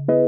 Hello,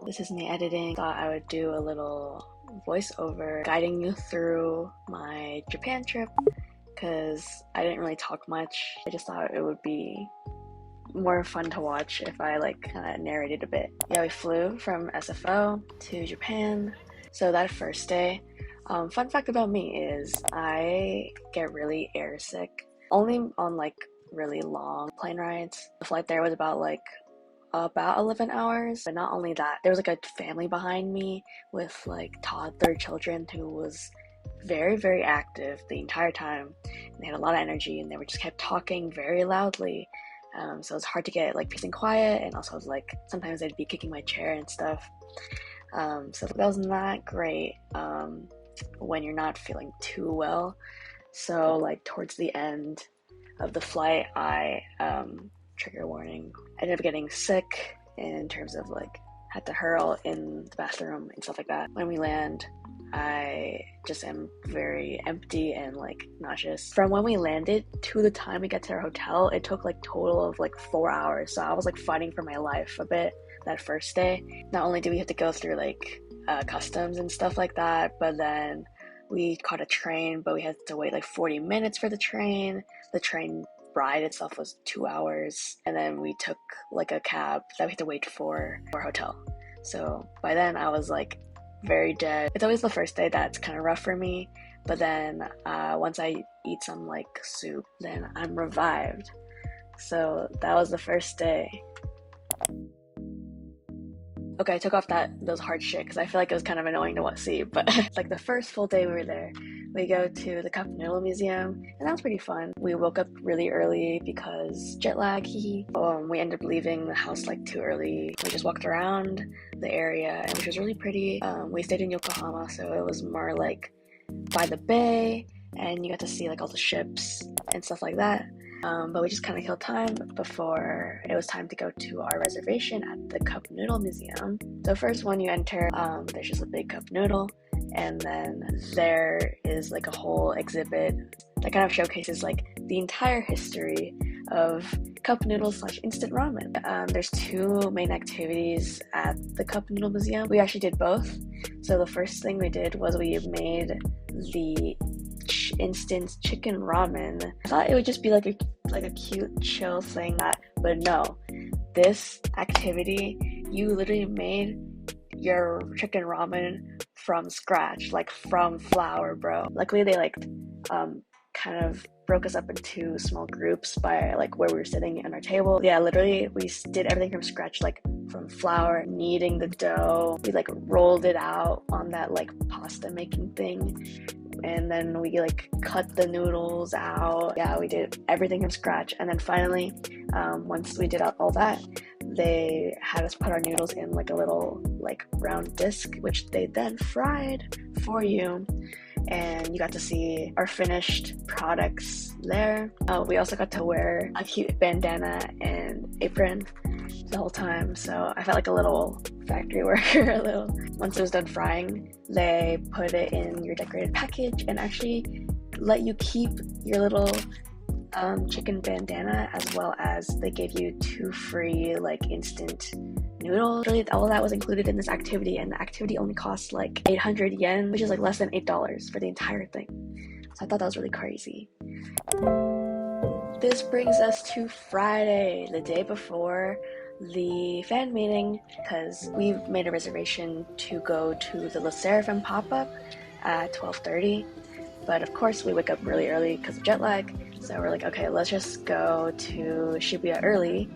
this is me editing. Thought I would do a little voiceover guiding you through my Japan trip because I didn't really talk much. I just thought it would be more fun to watch if I kind of narrated a bit. Yeah, we flew from SFO to Japan. So that first day, fun fact about me is I get really airsick only on really long plane rides. The flight there was about 11 hours, but not only that, there was a family behind me with toddler children who was very active the entire time, and they had a lot of energy, and they just kept talking very loudly, so it's hard to get peace and quiet, and also sometimes they'd be kicking my chair and stuff, so that was not great when you're not feeling too well. So towards the end of the flight, I trigger warning, I ended up getting sick in terms of had to hurl in the bathroom and stuff like that. When we land, I just am very empty and nauseous. From when we landed to the time we got to our hotel, it took total of 4 hours, so I was fighting for my life a bit that first day. Not only did we have to go through customs and stuff like that, but then we caught a train, but we had to wait 40 minutes for the train. The train ride itself was 2 hours, and then we took a cab that we had to wait for our hotel. So by then I was very dead. It's always the first day that's kind of rough for me, but then once I eat some soup, then I'm revived. So that was the first day. Okay, I took off those hard shit because I feel it was kind of annoying to see, but the first full day we were there, we go to the Cup Noodle Museum, and that was pretty fun. We woke up really early because jet lag, we ended up leaving the house too early. We just walked around the area, which was really pretty. We stayed in Yokohama, so it was more by the bay, and you got to see all the ships and stuff like that. But we just kind of killed time before it was time to go to our reservation at the Cup Noodle Museum. So first, when you enter, there's just a big cup noodle, and then there is a whole exhibit that kind of showcases the entire history of cup noodles / instant ramen. There's two main activities at the Cup Noodle Museum. We actually did both. So the first thing we did was we made the instant chicken ramen. I thought it would just be a cute chill thing, but no, this activity, you literally made your chicken ramen from scratch, from flour, bro. Luckily they kind of broke us up into small groups by where we were sitting on our table. Yeah, literally we did everything from scratch, from flour, kneading the dough. We rolled it out on that pasta making thing, and then we cut the noodles out. Yeah, we did everything from scratch. And then finally, once we did all that, they had us put our noodles in a little round disc, which they then fried for you, and you got to see our finished products there. We also got to wear a cute bandana and apron the whole time, so I felt like a little factory worker. Once it was done frying, they put it in your decorated package and actually let you keep your little chicken bandana, as well as they gave you 2 free instant noodles. Really, all that was included in this activity, and the activity only cost 800 yen, which is less than $8 for the entire thing. So I thought that was really crazy. This brings us to Friday, the day before the fan meeting, because we've made a reservation to go to the 르세라핌 pop-up at 12:30, but of course we wake up really early because of jet lag, so we're okay, let's just go to Shibuya early.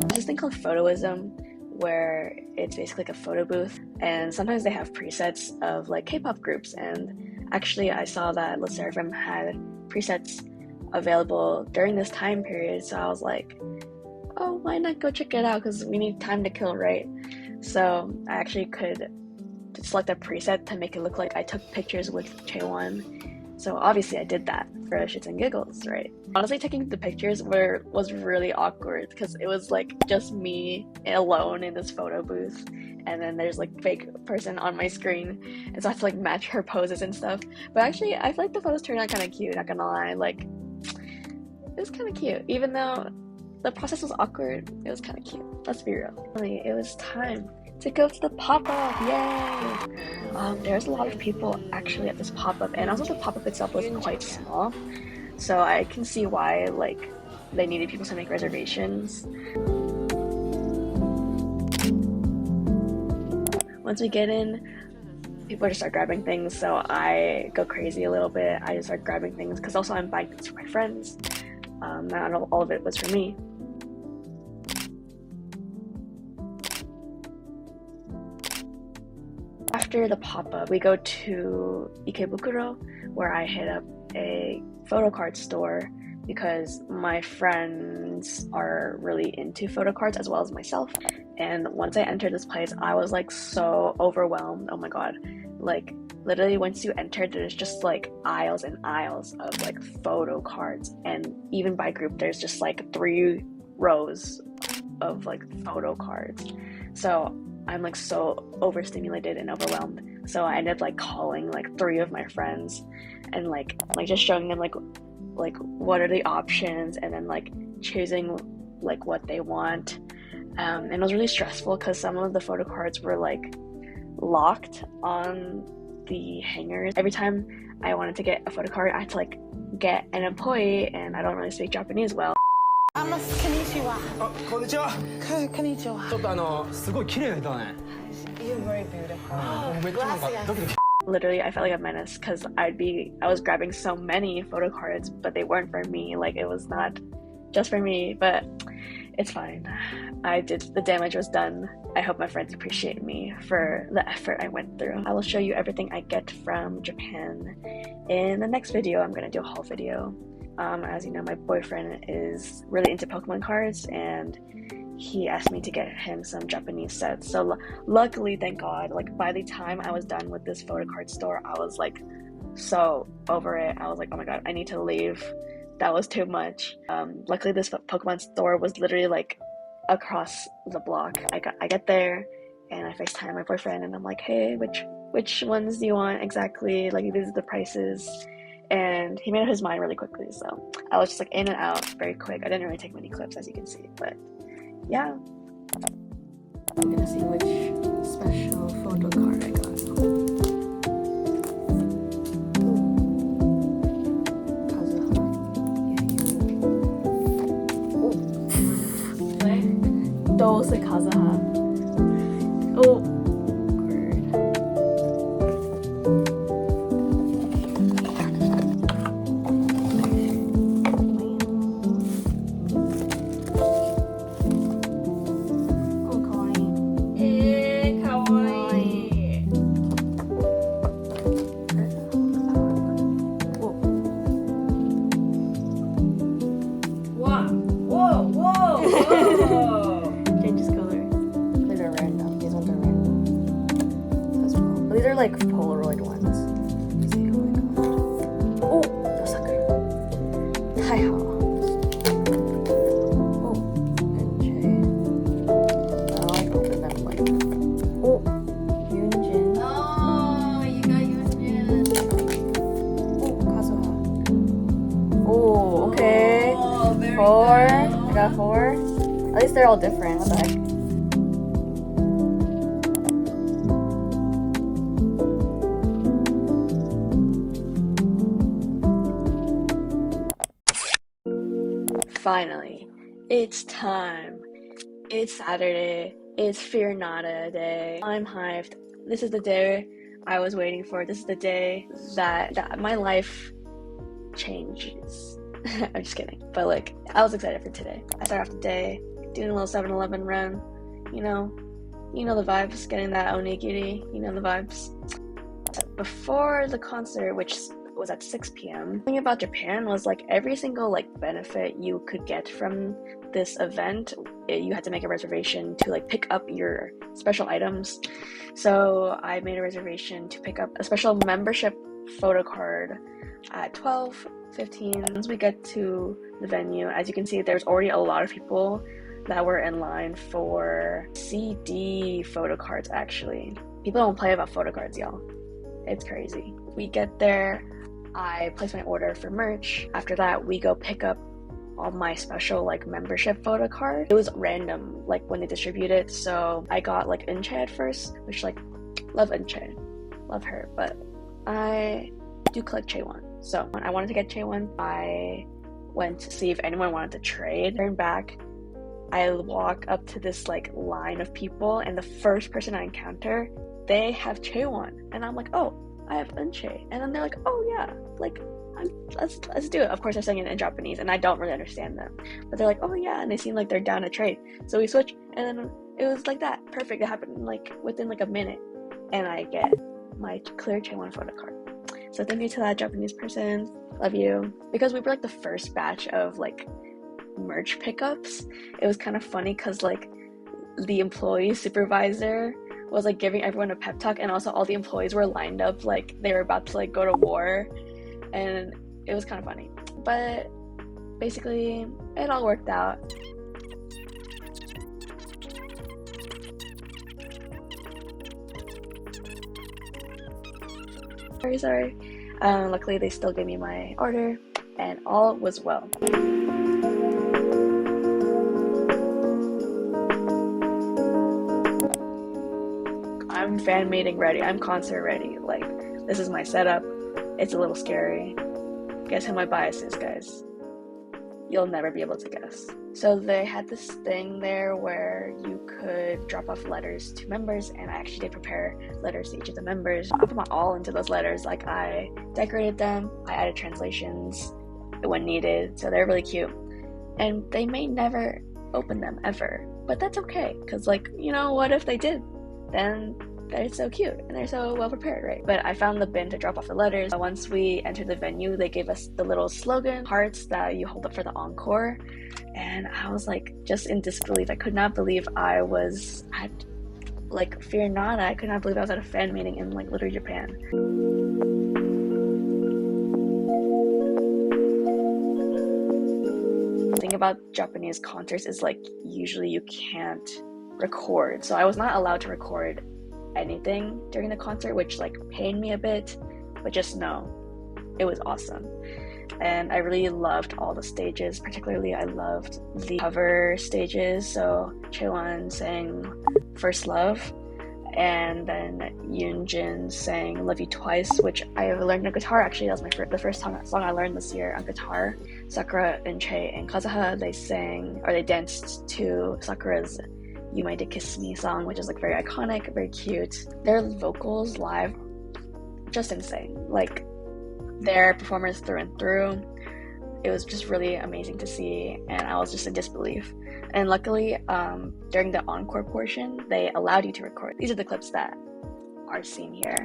There's this thing called photoism, where it's basically a photo booth, and sometimes they have presets of K-pop groups, and actually I saw that 르세라핌 had presets available during this time period, so I was like, oh, why not go check it out, because we need time to kill, right? So I actually could select a preset to make it look like I took pictures with Chaewon. So obviously I did that for shits and giggles, right? Honestly, taking the pictures was really awkward because it was like just me alone in this photo booth, and then there's like fake person on my screen, and so I have to like match her poses and stuff. But actually, I feel like the photos turned out kind of cute, not gonna lie. Like, it was kind of cute, even though the process was awkward. It was kind of cute. Let's be real. It was time to go to the pop-up. Yay! There's a lot of people actually at this pop-up, and also the pop-up itself was quite small, so I can see why like they needed people to make reservations. Once we get in, people just start grabbing things, so I go crazy a little bit. I just start grabbing things because also I'm buying things for my friends. Not all of it was for me. After the pop-up, we go to Ikebukuro, where I hit up a photocard store because my friends are really into photocards as well as myself. And once I entered this place, I was like so overwhelmed. Oh my god. Like, literally once you enter, there's just like aisles and aisles of like photocards, and even by group there's just like 3 rows of like photocards. So I'm like so overstimulated and overwhelmed. So I ended up like calling like 3 of my friends and like just showing them like what are the options, and then like choosing like what they want. And it was really stressful because some of the photocards were like locked on the hangers. Every time I wanted to get a photocard, I had to like get an employee, and I don't really speak Japanese well. Konnichiwa. Konnichiwa. Konnichiwa. ちょっとすごい綺麗だね。You're very beautiful. めっちゃなんかドキドキ。 Literally, I felt like a menace because I was grabbing so many photocards, but they weren't for me. Like, it was not just for me, but it's fine. The damage was done. I hope my friends appreciate me for the effort I went through. I will show you everything I get from Japan in the next video. I'm gonna do a haul video. As you know, my boyfriend is really into Pokemon cards, and he asked me to get him some Japanese sets. So luckily, thank God, like by the time I was done with this photocard store, I was like so over it. I was like, oh my god, I need to leave. That was too much. Luckily, this Pokemon store was literally like across the block. I get there and I FaceTime my boyfriend, and I'm like, hey, which ones do you want exactly? Like, these are the prices. And he made up his mind really quickly, so I was just like in and out very quick. I didn't really take many clips, as you can see, but yeah. I'm gonna see which special photo card I got. Dose Kazuha. Oh, word. Oh, kawaii. Eh, kawaii. Wow. Whoa, whoa, whoa. Changes color. These are random. These ones are random as well. These are like Polaroid ones. Let's see. Oh my god. Oh, Osaka. Hi-ha. Oh, and Jay. I like both of them. Like, oh, Yoonjin. Oh, you got Yoonjin. Oh, Kazuha. Oh, okay. Oh, very 4. good. I got 4. At least they're all different. What the heck? Finally, it's time. It's Saturday. It's FEARNADA day. I'm hyped. This is the day I was waiting for. This is the day that my life changes. I'm just kidding. But like, I was excited for today. I started off the day doing a little 7-Eleven run. You know the vibes. Getting that onigiri. You know the vibes. Before the concert, which was at 6 p.m. The thing about Japan was like every single like benefit you could get from this event, you had to make a reservation to like pick up your special items. So I made a reservation to pick up a special membership photo card at 12:15. Once we get to the venue, as you can see, there's already a lot of people that were in line for CD photo cards. Actually, people don't play about photo cards, y'all. It's crazy. We get there, I place my order for merch. After that, we go pick up all my special like membership photo card. It was random like when they distribute it, so I got like Eunchae at first, which like love Eunchae, love her, but I do collect Chaewon. So when I wanted to get Chaewon, I went to see if anyone wanted to trade. Turn back, I walk up to this like line of people, and the first person I encounter, they have Chaewon, and I'm like, oh, I have Eunchae, and then they're like, oh yeah, like let's do it. Of course, they're saying it in Japanese, and I don't really understand them, but they're like, oh yeah, and they seem like they're down to trade. So we switch, and then it was like that, perfect. It happened like within like a minute, and I get my clear Chaewon photo card. So thank you to that Japanese person, love you. Because we were like the first batch of like merch pickups, it was kind of funny because like the employee supervisor was like giving everyone a pep talk, and also all the employees were lined up like they were about to like go to war, and it was kind of funny. But basically it all worked out. Sorry. Luckily they still gave me my order and all was well. I'm fan meeting ready, I'm concert ready. Like, this is my setup. It's a little scary. Guess who my bias is, guys? You'll never be able to guess. So they had this thing there where you could drop off letters to members, and I actually did prepare letters to each of the members. I put my all into those letters. Like, I decorated them, I added translations when needed, so they're really cute. And they may never open them ever, but that's okay, because like, you know, what if they did? Then they're so cute and they're so well prepared, right? But I found the bin to drop off the letters. Once we entered the venue, they gave us the little slogan hearts that you hold up for the encore, and I was like just in disbelief. I could not believe I was at like FEARNADA. I could not believe I was at a fan meeting in like literally Japan. The thing about Japanese concerts is like usually you can't record, so I was not allowed to record anything during the concert, which like pained me a bit, but just know it was awesome. And I really loved all the stages. Particularly I loved the cover stages. So Chaewon sang First Love, and then Yoonjin sang Love You Twice, which I learned on guitar. Actually, that was the first song I learned this year on guitar. Sakura, Eunchae, and Kazuha, they danced to Sakura's You Might Did Kiss Me song, which is like very iconic, very cute. Their vocals live, just insane. Like, their performance through and through. It was just really amazing to see, and I was just in disbelief. And luckily, during the encore portion, they allowed you to record. These are the clips that are seen here.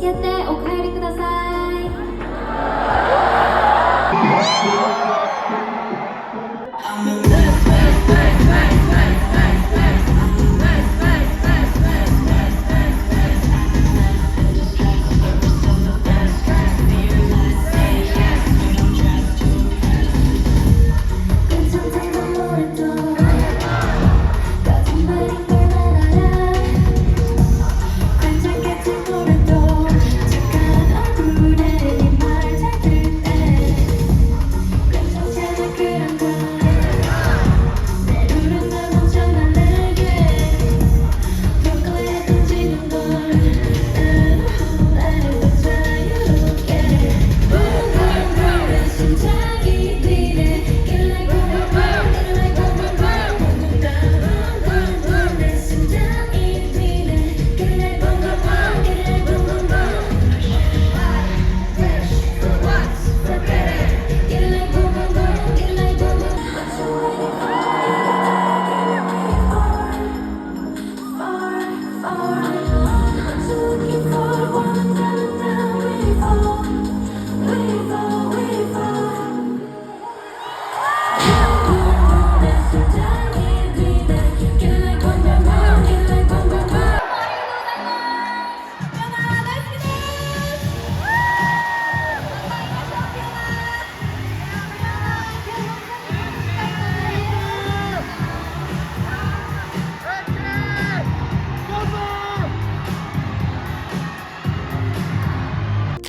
けてお帰りください。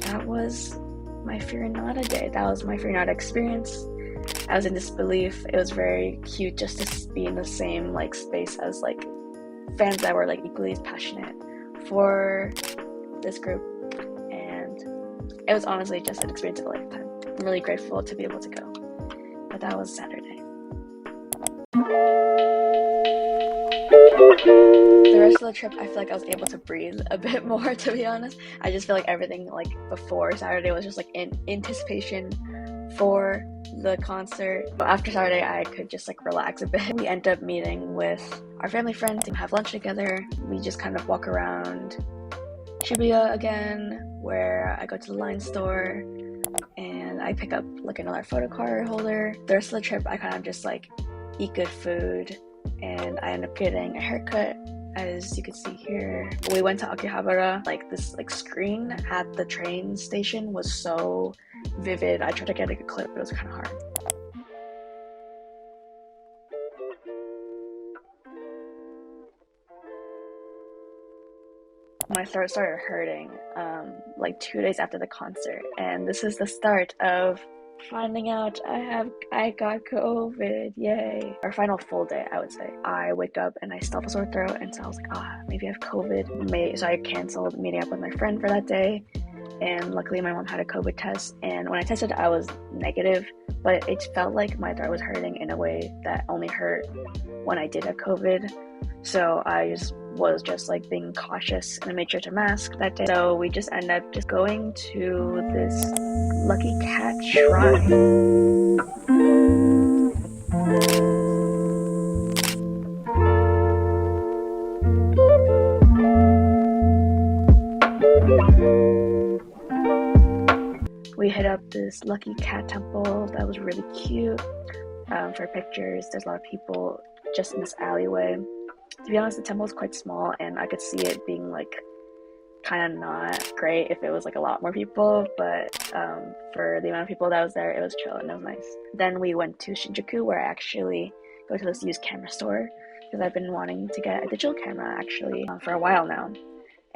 That was my FEARNADA day. That was my FEARNADA experience. I was in disbelief. It was very cute just to be in the same like space as like fans that were like equally as passionate for this group, and it was honestly just an experience of a lifetime. I'm really grateful to be able to go. But that was Saturday. The rest of the trip, I feel like I was able to breathe a bit more, to be honest. I just feel like everything like before Saturday was just like in anticipation for the concert. But after Saturday, I could just like relax a bit. We ended up meeting with our family friends and have lunch together. We just kind of walk around Shibuya again, where I go to the line store and I pick up like another photocard holder. The rest of the trip, I kind of just like eat good food, and I ended up getting a haircut, as you can see here. We went to Akihabara. Like this like screen at the train station was so vivid. I tried to get a good clip, but it was kind of hard. My throat started hurting like 2 days after the concert, and this is the start of finding out I got COVID. Yay. Our final full day, I would say. I wake up and I still have a sore throat, and so I was like, maybe I have COVID. So I canceled meeting up with my friend for that day, and luckily my mom had a COVID test, and when I tested I was negative, but it felt like my throat was hurting in a way that only hurt when I did have COVID. So I was just like being cautious, and I made sure to mask that day. So we just ended up just going to this lucky cat shrine. We hit up this lucky cat temple that was really cute for pictures. There's a lot of people just in this alleyway. To be honest, the temple is quite small, and I could see it being like kind of not great if it was like a lot more people, but for the amount of people that was there, it was chill and it was nice. Then we went to Shinjuku, where I actually go to this used camera store because I've been wanting to get a digital camera actually for a while now,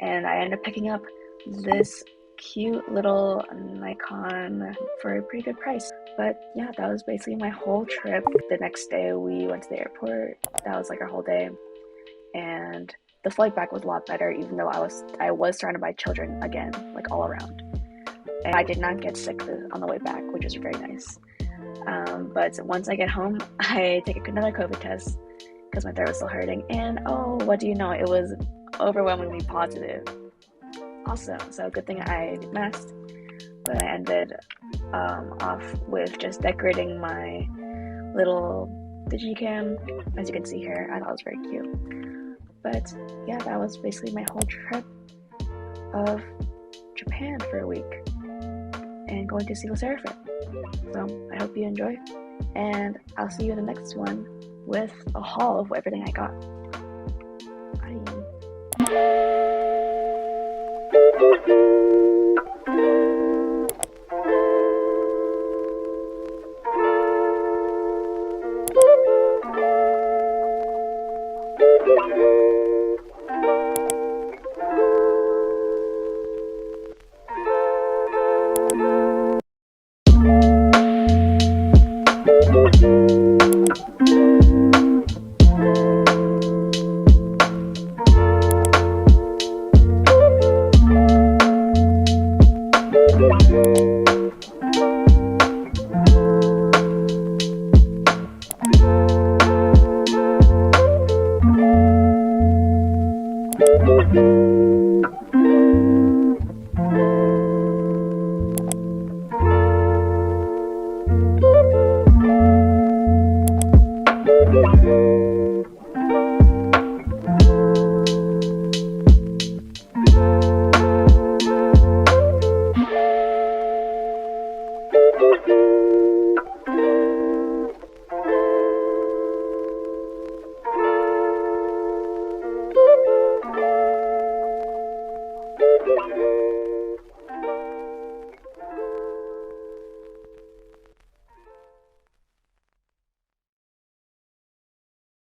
and I ended up picking up this cute little Nikon for a pretty good price. But yeah, that was basically my whole trip. The next day we went to the airport. That was like our whole day, and the flight back was a lot better, even though I was surrounded by children again, like all around, and I did not get sick on the way back, which was very nice. But once I get home, I take another COVID test because my throat was still hurting, and what do you know, it was overwhelmingly positive. Awesome. So good thing I masked. But I ended off with just decorating my little digicam, as you can see here. I thought it was very cute. But yeah, that was basically my whole trip of Japan for a week and going to see ᴅᴢ. So I hope you enjoy, and I'll see you in the next one with a haul of everything I got. Bye.